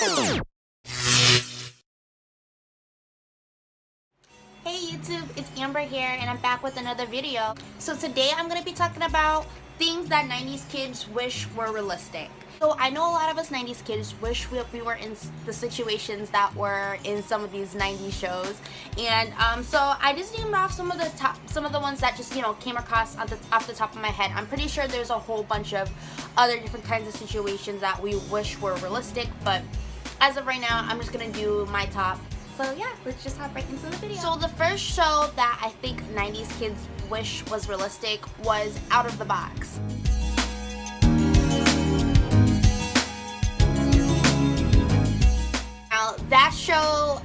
Hey YouTube, it's Amber here and I'm back with another video. So today I'm going to be talking about things that 90s kids wish were realistic. So I know a lot of us 90s kids wish we were in the situations that were in some of these 90s shows, and so I just named off some of the ones that just came across off the top of my head. I'm pretty sure there's a whole bunch of other different kinds of situations that we wish were realistic, but as of right now I'm just gonna do my top. So yeah, let's just hop right into the video. So the first show that I think 90s kids wish was realistic was Out of the Box. Now that show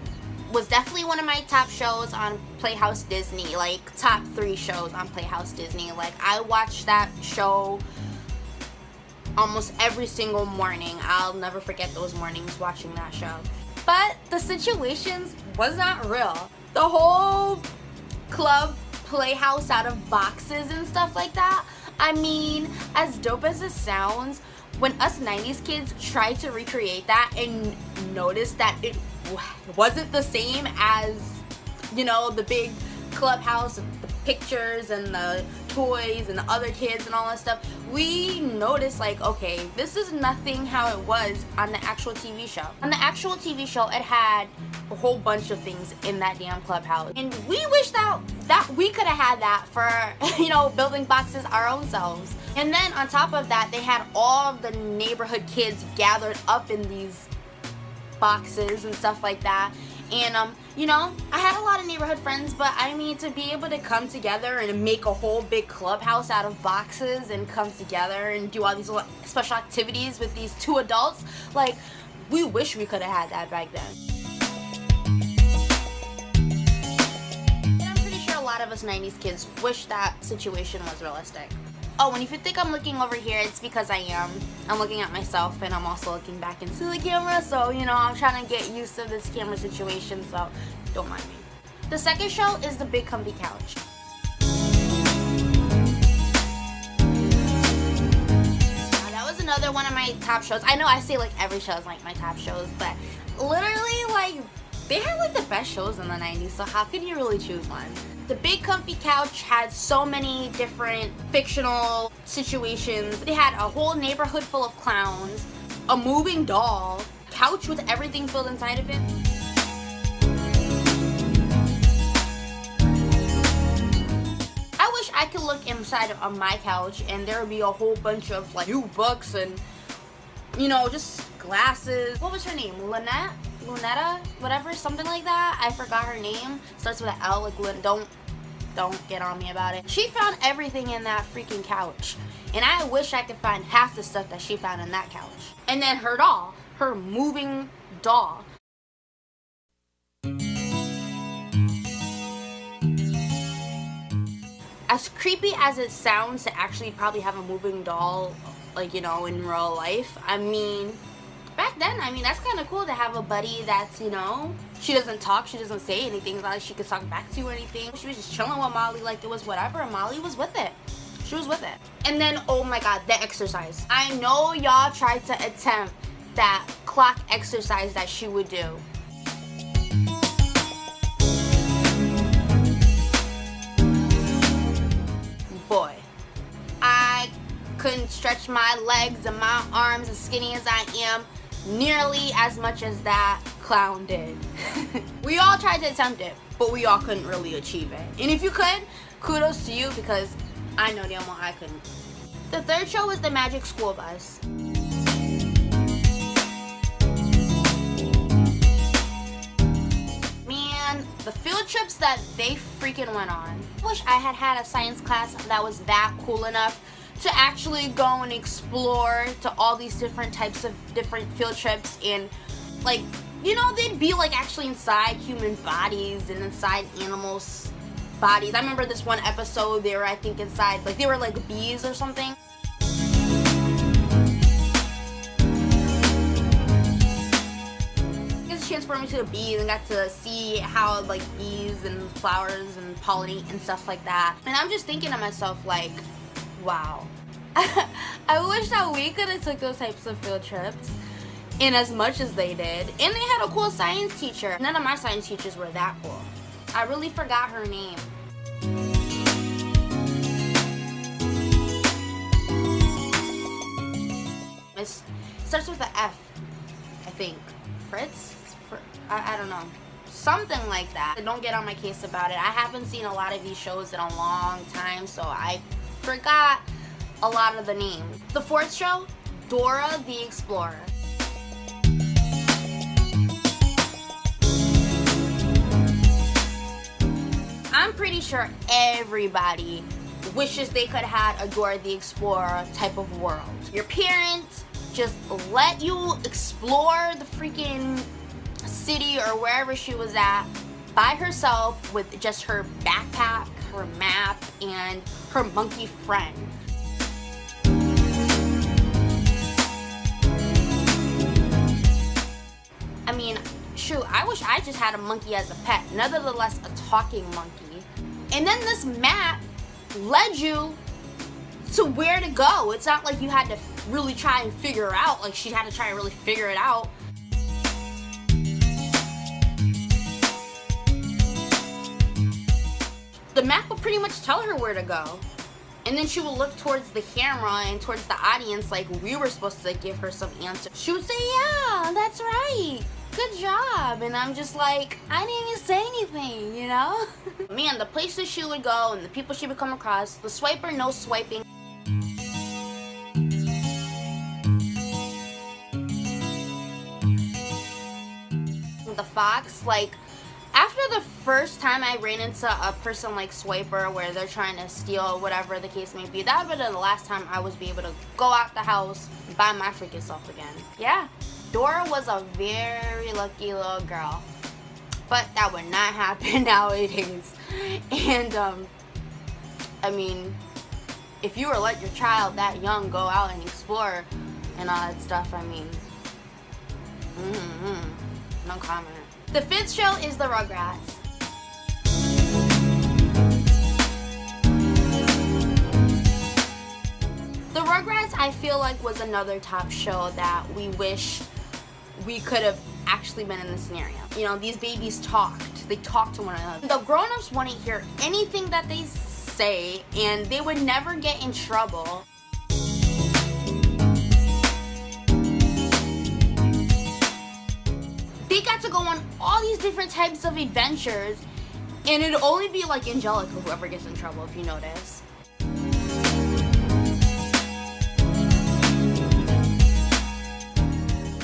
was definitely one of my top shows on Playhouse Disney, like top 3 shows on Playhouse Disney. Like I watched that show almost every single morning. I'll never forget those mornings watching that show. But the situations was not real. The whole club playhouse out of boxes and stuff like that. I mean, as dope as it sounds, when us 90s kids tried to recreate that and noticed that it wasn't the same as, the big clubhouse, the pictures and the toys and the other kids and all that stuff, we noticed like, okay, this is nothing how it was on the actual TV show. On the actual TV show, it had a whole bunch of things in that damn clubhouse, and we wish that we could have had that for building boxes our own selves. And then on top of that, they had all of the neighborhood kids gathered up in these boxes and stuff like that. And I had a lot of neighborhood friends, but I mean, to be able to come together and make a whole big clubhouse out of boxes and come together and do all these little special activities with these 2 adults, like, we wish we could have had that back then. And I'm pretty sure a lot of us 90s kids wish that situation was realistic. Oh, and if you think I'm looking over here, it's because I am. I'm looking at myself, and I'm also looking back into the camera, so, I'm trying to get used to this camera situation, so don't mind me. The second show is The Big Comfy Couch. Now, that was another one of my top shows. I know I say, like, every show is, like, my top shows, but literally, like, they had, like, the best shows in the 90s, so how can you really choose one? The Big Comfy Couch had so many different fictional situations. They had a whole neighborhood full of clowns, a moving doll, couch with everything filled inside of it. I wish I could look inside of my couch and there would be a whole bunch of like new books and just glasses. What was her name? Lunetta? Whatever, something like that. I forgot her name. Starts with an L, like don't get on me about it. She found everything in that freaking couch. And I wish I could find half the stuff that she found in that couch. And then her doll, her moving doll. As creepy as it sounds to actually probably have a moving doll, like, in real life, I mean, back then, that's kind of cool to have a buddy that's, she doesn't talk, she doesn't say anything, it's not like she could talk back to you or anything. She was just chilling with Molly like it was whatever, and Molly was with it. She was with it. And then, oh my god, the exercise. I know y'all tried to attempt that clock exercise that she would do. Boy, I couldn't stretch my legs and my arms, as skinny as I am, nearly as much as that clown did. We all tried to attempt it, but we all couldn't really achieve it. And if you could, kudos to you, because I know damn well I couldn't. The third show was The Magic School Bus. Man, the field trips that they freaking went on. I wish I had had a science class that was that cool enough to actually go and explore to all these different types of different field trips, and like, they'd be like actually inside human bodies and inside animals' bodies. I remember this one episode, they were, I think, inside, like, they were like bees or something. Transformed me to a bee and got to see how like bees and flowers and pollinate and stuff like that. And I'm just thinking to myself, like, wow. I wish that we could have took those types of field trips. in as much as they did. And they had a cool science teacher. None of my science teachers were that cool. I really forgot her name. It starts with an F, I think. Fritz? I don't know. Something like that. Don't get on my case about it. I haven't seen a lot of these shows in a long time, so I forgot a lot of the names. The fourth show, Dora the Explorer. I'm pretty sure everybody wishes they could have had a Dora the Explorer type of world. Your parents just let you explore the freaking city or wherever she was at by herself with just her backpack, her map, and her monkey friend. I mean, shoot, I wish I just had a monkey as a pet, nevertheless a talking monkey. And then this map led you to where to go. It's not like you had to really try and figure out, like she had to try and really figure it out. The map would pretty much tell her where to go. And then she would look towards the camera and towards the audience like we were supposed to give her some answers. She would say, yeah, that's right. Good job. And I'm just like, I didn't even say anything, you know? Man, the places she would go and the people she would come across, the swiper, no swiping. The fox, like, after the first time I ran into a person like Swiper where they're trying to steal whatever the case may be, that would have been the last time I was be able to go out the house and buy my freaking self again. Yeah, Dora was a very lucky little girl. But that would not happen nowadays. And, I mean, if you were to let your child that young go out and explore and all that stuff, I mean, no comment. The fifth show is the Rugrats. The Rugrats, I feel like, was another top show that we wish we could have actually been in this scenario. You know, these babies talked. They talked to one another. The grown-ups wouldn't hear anything that they say, and they would never get in trouble. They got to go on all these different types of adventures, and it'd only be like Angelica whoever gets in trouble, if you notice.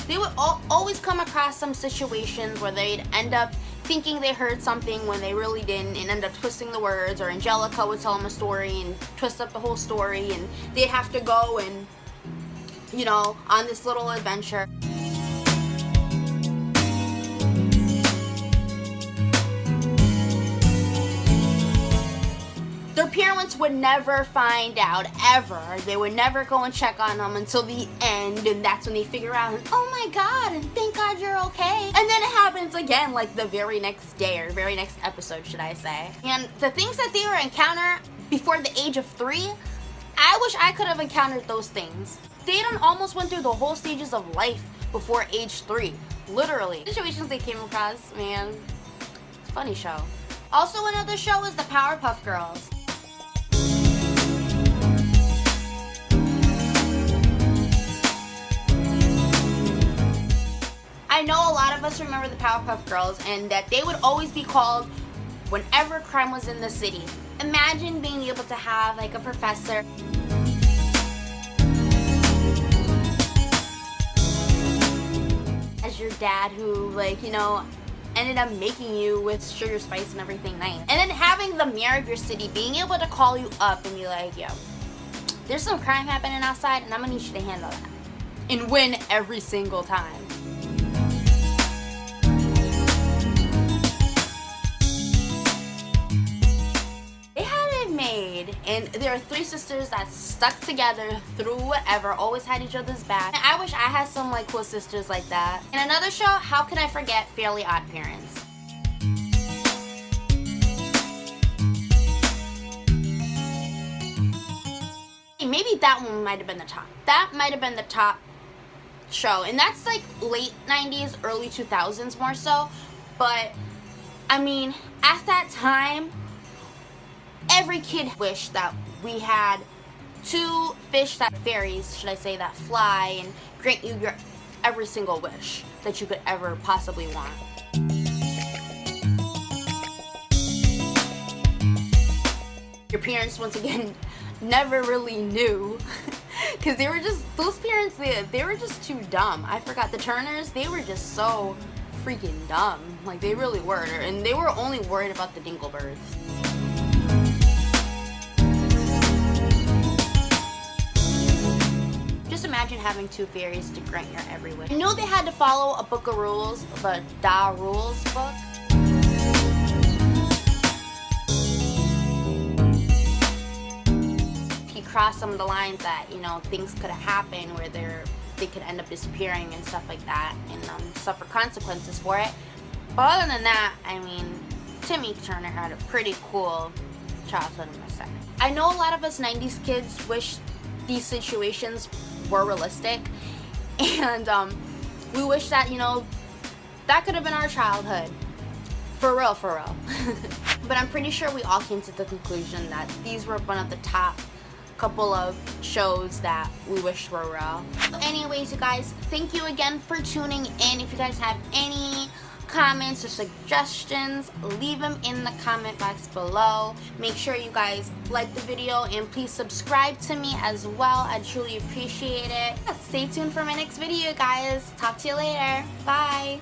They would always come across some situations where they'd end up thinking they heard something when they really didn't and end up twisting the words, or Angelica would tell them a story and twist up the whole story, and they'd have to go and, you know, on this little adventure. Their parents would never find out, ever. They would never go and check on them until the end, and that's when they figure out, oh my God, and thank God you're okay. And then it happens again, like the very next day, or very next episode, should I say. And the things that they were encounter before the age of 3, I wish I could have encountered those things. They done almost went through the whole stages of life before age 3, literally. Situations they came across, man, it's a funny show. Also another show is the Powerpuff Girls. I know a lot of us remember the Powerpuff Girls and that they would always be called whenever crime was in the city. Imagine being able to have like a professor as your dad who, like, you know, ended up making you with sugar, spice, and everything nice. And then having the mayor of your city being able to call you up and be like, yo, there's some crime happening outside and I'm gonna need you to handle that. And win every single time. And there are 3 sisters that stuck together through whatever, always had each other's back. And I wish I had some like cool sisters like that. In another show, how could I forget Fairly Odd Parents? Maybe that one might have been the top. That might have been the top show, and that's like late 90s, early 2000s more so. But I mean, at that time, every kid wished that we had two fish, that fairies, should I say, that fly and grant you your every single wish that you could ever possibly want. Your parents, once again, never really knew, because they were just, those parents, they were just too dumb. I forgot, the Turners, they were just so freaking dumb. Like, they really were, and they were only worried about the Dinklebirds. Just imagine having two fairies to grant your every wish. I know they had to follow a book of rules, the Da Rules book. If you cross some of the lines that, you know, things could have happened where they could end up disappearing and stuff like that, and suffer consequences for it. But other than that, I mean, Timmy Turner had a pretty cool childhood, I must say. I know a lot of us 90s kids wish these situations were realistic, and we wish that, you know, that could have been our childhood. For real, for real. But I'm pretty sure we all came to the conclusion that these were one of the top couple of shows that we wished were real. Anyways, you guys, thank you again for tuning in. If you guys have any comments or suggestions, leave them in the comment box below. Make sure you guys like the video and please subscribe to me as well. I truly appreciate it. Stay tuned for my next video, guys. Talk to you later. Bye.